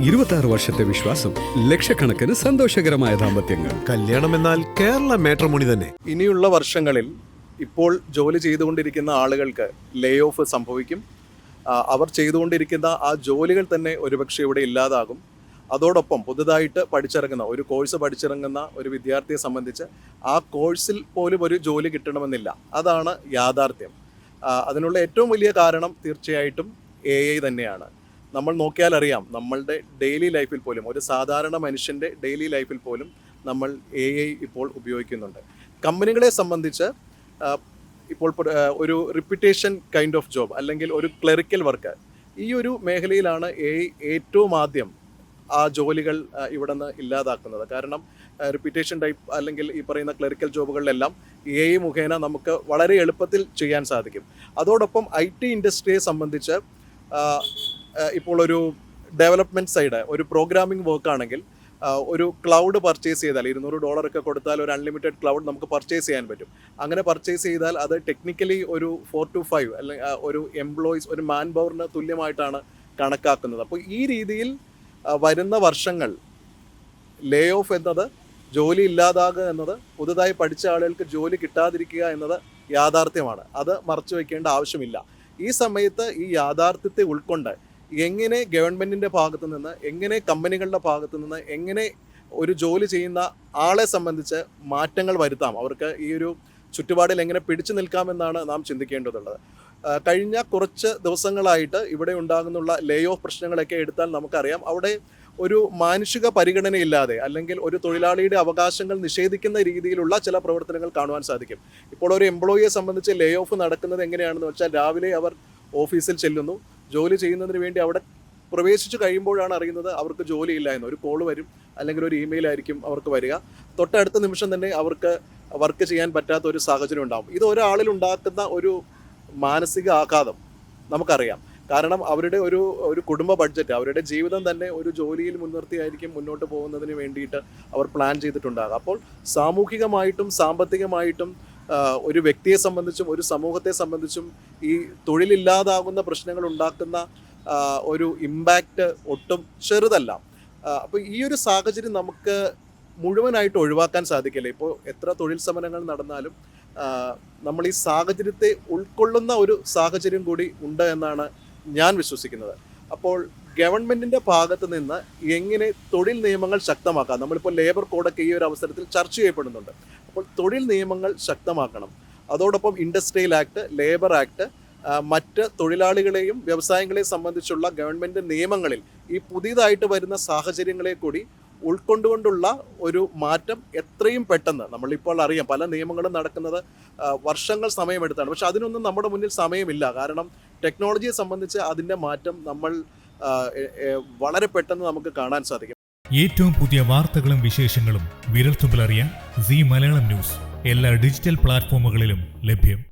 26 വർഷത്തെ വിശ്വാസം, ലക്ഷക്കണക്കിന് സന്തോഷകരമായ ദാമ്പത്യങ്ങൾ. കല്യാണം എന്നാൽ കേരള മാട്രിമോണി തന്നെ. ഇനിയുള്ള വർഷങ്ങളിൽ ഇപ്പോൾ ജോലി ചെയ്തുകൊണ്ടിരിക്കുന്ന ആളുകൾക്ക് ലേ ഓഫ് സംഭവിക്കും. അവർ ചെയ്തുകൊണ്ടിരിക്കുന്ന ആ ജോലികൾ തന്നെ ഒരുപക്ഷെ ഇവിടെ ഇല്ലാതാകും. അതോടൊപ്പം പുതുതായിട്ട് പഠിച്ചിറങ്ങുന്ന ഒരു കോഴ്സ് പഠിച്ചിറങ്ങുന്ന ഒരു വിദ്യാർത്ഥിയെ സംബന്ധിച്ച് ആ കോഴ്സിൽ പോലും ഒരു ജോലി കിട്ടണമെന്നില്ല. അതാണ് യാഥാർത്ഥ്യം. അതിനുള്ള ഏറ്റവും വലിയ കാരണം തീർച്ചയായിട്ടും AI തന്നെയാണ്. നമ്മൾ നോക്കിയാൽ അറിയാം, നമ്മളുടെ ഡെയിലി ലൈഫിൽ പോലും, ഒരു സാധാരണ മനുഷ്യൻ്റെ ഡെയിലി ലൈഫിൽ പോലും നമ്മൾ AI ഇപ്പോൾ ഉപയോഗിക്കുന്നുണ്ട്. കമ്പനികളെ സംബന്ധിച്ച് ഇപ്പോൾ ഒരു റിപ്പിറ്റേഷൻ കൈൻഡ് ഓഫ് ജോബ് അല്ലെങ്കിൽ ഒരു ക്ലറിക്കൽ വർക്ക്, ഈ ഒരു മേഖലയിലാണ് AI ഏറ്റവും ആദ്യം ആ ജോലികൾ ഇവിടെ നിന്ന് ഇല്ലാതാക്കുന്നത്. കാരണം റിപ്പിറ്റേഷൻ ടൈപ്പ് അല്ലെങ്കിൽ ഈ പറയുന്ന ക്ലറിക്കൽ ജോബുകളിലെല്ലാം AI മുഖേന നമുക്ക് വളരെ എളുപ്പത്തിൽ ചെയ്യാൻ സാധിക്കും. അതോടൊപ്പം IT ഇൻഡസ്ട്രിയെ സംബന്ധിച്ച് ഇപ്പോൾ ഒരു ഡെവലപ്മെൻറ്റ് സൈഡ്, ഒരു പ്രോഗ്രാമിംഗ് വർക്ക് ആണെങ്കിൽ ഒരു ക്ലൗഡ് പർച്ചേസ് ചെയ്താൽ $200 കൊടുത്താൽ ഒരു അൺലിമിറ്റഡ് ക്ലൗഡ് നമുക്ക് പർച്ചേസ് ചെയ്യാൻ പറ്റും. അങ്ങനെ പർച്ചേസ് ചെയ്താൽ അത് ടെക്നിക്കലി ഒരു 4 to 5 അല്ലെങ്കിൽ ഒരു എംപ്ലോയീസ്, ഒരു മാൻ പവറിന് തുല്യമായിട്ടാണ് കണക്കാക്കുന്നത്. അപ്പോൾ ഈ രീതിയിൽ വരുന്ന വർഷങ്ങൾ ലേ ഓഫ് എന്നത്, ജോലി ഇല്ലാതാകുക എന്നത്, പുതുതായി പഠിച്ച ആളുകൾക്ക് ജോലി കിട്ടാതിരിക്കുക എന്നത് യാഥാർത്ഥ്യമാണ്. അത് മറച്ചു വയ്ക്കേണ്ട ആവശ്യമില്ല. ഈ സമയത്ത് ഈ യാഥാർത്ഥ്യത്തെ ഉൾക്കൊണ്ട് എങ്ങനെ ഗവൺമെൻറ്റിൻ്റെ ഭാഗത്തു നിന്ന്, എങ്ങനെ കമ്പനികളുടെ ഭാഗത്തു നിന്ന്, എങ്ങനെ ഒരു ജോലി ചെയ്യുന്ന ആളെ സംബന്ധിച്ച് മാറ്റങ്ങൾ വരുത്താം, അവർക്ക് ഈ ഒരു ചുറ്റുപാടിൽ എങ്ങനെ പിടിച്ചു നിൽക്കാമെന്നാണ് നാം ചിന്തിക്കേണ്ടതുള്ളത്. കഴിഞ്ഞ കുറച്ച് ദിവസങ്ങളായിട്ട് ഇവിടെ ഉണ്ടാകുന്നുള്ള ലേ ഓഫ് പ്രശ്നങ്ങളൊക്കെ എടുത്താൽ നമുക്കറിയാം, അവിടെ ഒരു മാനുഷിക പരിഗണനയില്ലാതെ അല്ലെങ്കിൽ ഒരു തൊഴിലാളിയുടെ അവകാശങ്ങൾ നിഷേധിക്കുന്ന രീതിയിലുള്ള ചില പ്രവർത്തനങ്ങൾ കാണുവാൻ സാധിക്കും. ഇപ്പോൾ ഒരു എംപ്ലോയിയെ സംബന്ധിച്ച് ലേ ഓഫ് നടക്കുന്നത് എങ്ങനെയാണെന്ന് വെച്ചാൽ, രാവിലെ അവർ ഓഫീസിൽ ചെല്ലുന്നു, ജോലി ചെയ്യുന്നതിന് വേണ്ടി അവിടെ പ്രവേശിച്ചു കഴിയുമ്പോഴാണ് അറിയുന്നത് അവർക്ക് ജോലിയില്ല എന്ന്. ഒരു കോൾ വരും അല്ലെങ്കിൽ ഒരു ഇമെയിൽ ആയിരിക്കും അവർക്ക് വരിക. തൊട്ടടുത്ത നിമിഷം തന്നെ അവർക്ക് വർക്ക് ചെയ്യാൻ പറ്റാത്ത ഒരു സാഹചര്യം ഉണ്ടാകും. ഇത് ഒരാളിൽ ഉണ്ടാക്കുന്ന ഒരു മാനസിക ആഘാതം നമുക്കറിയാം. കാരണം അവരുടെ ഒരു കുടുംബ ബഡ്ജറ്റ്, അവരുടെ ജീവിതം തന്നെ ഒരു ജോലിയിൽ മുൻനിർത്തിയായിരിക്കും മുന്നോട്ട് പോകുന്നതിന് വേണ്ടിയിട്ട് അവർ പ്ലാൻ ചെയ്തിട്ടുണ്ടാകും. അപ്പോൾ സാമൂഹികമായിട്ടും സാമ്പത്തികമായിട്ടും ഒരു വ്യക്തിയെ സംബന്ധിച്ചും ഒരു സമൂഹത്തെ സംബന്ധിച്ചും ഈ തൊഴിലില്ലാതാകുന്ന പ്രശ്നങ്ങൾ ഉണ്ടാക്കുന്ന ഒരു ഇമ്പാക്റ്റ് ഒട്ടും ചെറുതല്ല. അപ്പോൾ ഈ ഒരു സാഹചര്യം നമുക്ക് മുഴുവനായിട്ട് ഒഴിവാക്കാൻ സാധിക്കില്ല. ഇപ്പോൾ എത്ര തൊഴിൽ സമരങ്ങൾ നടന്നാലും നമ്മൾ ഈ സാഹചര്യത്തെ ഉൾക്കൊള്ളുന്ന ഒരു സാഹചര്യം കൂടി ഉണ്ട് എന്നാണ് ഞാൻ വിശ്വസിക്കുന്നത്. അപ്പോൾ ഗവൺമെൻറ്റിൻ്റെ ഭാഗത്ത് നിന്ന് എങ്ങനെ തൊഴിൽ നിയമങ്ങൾ ശക്തമാക്കാം, നമ്മളിപ്പോൾ ലേബർ കോഡൊക്കെ ഈ ഒരു അവസരത്തിൽ ചർച്ച ചെയ്യപ്പെടുന്നുണ്ട്. അപ്പോൾ തൊഴിൽ നിയമങ്ങൾ ശക്തമാക്കണം. അതോടൊപ്പം ഇൻഡസ്ട്രിയൽ ആക്ട്, ലേബർ ആക്ട്, മറ്റ് തൊഴിലാളികളെയും വ്യവസായങ്ങളെയും സംബന്ധിച്ചുള്ള ഗവൺമെൻറ് നിയമങ്ങളിൽ ഈ പുതിയതായിട്ട് വരുന്ന സാഹചര്യങ്ങളെ കൂടി ഉൾക്കൊണ്ടുകൊണ്ടുള്ള ഒരു മാറ്റം എത്രയും പെട്ടെന്ന്, നമ്മളിപ്പോൾ അറിയാം പല നിയമങ്ങളും നടക്കുന്നത് വർഷങ്ങൾ സമയമെടുത്താണ്. പക്ഷെ അതിനൊന്നും നമ്മുടെ മുന്നിൽ സമയമില്ല. കാരണം ടെക്നോളജിയെ സംബന്ധിച്ച് അതിൻ്റെ മാറ്റം നമ്മൾ വളരെ പെട്ടെന്ന് നമുക്ക് കാണാൻ സാധിക്കും. ഏറ്റവും പുതിയ വാർത്തകളും വിശേഷങ്ങളും വിരൽത്തുമ്പിലറിയാൻ സീ മലയാളം ന്യൂസ് എല്ലാ ഡിജിറ്റൽ പ്ലാറ്റ്ഫോമുകളിലും ലഭ്യം.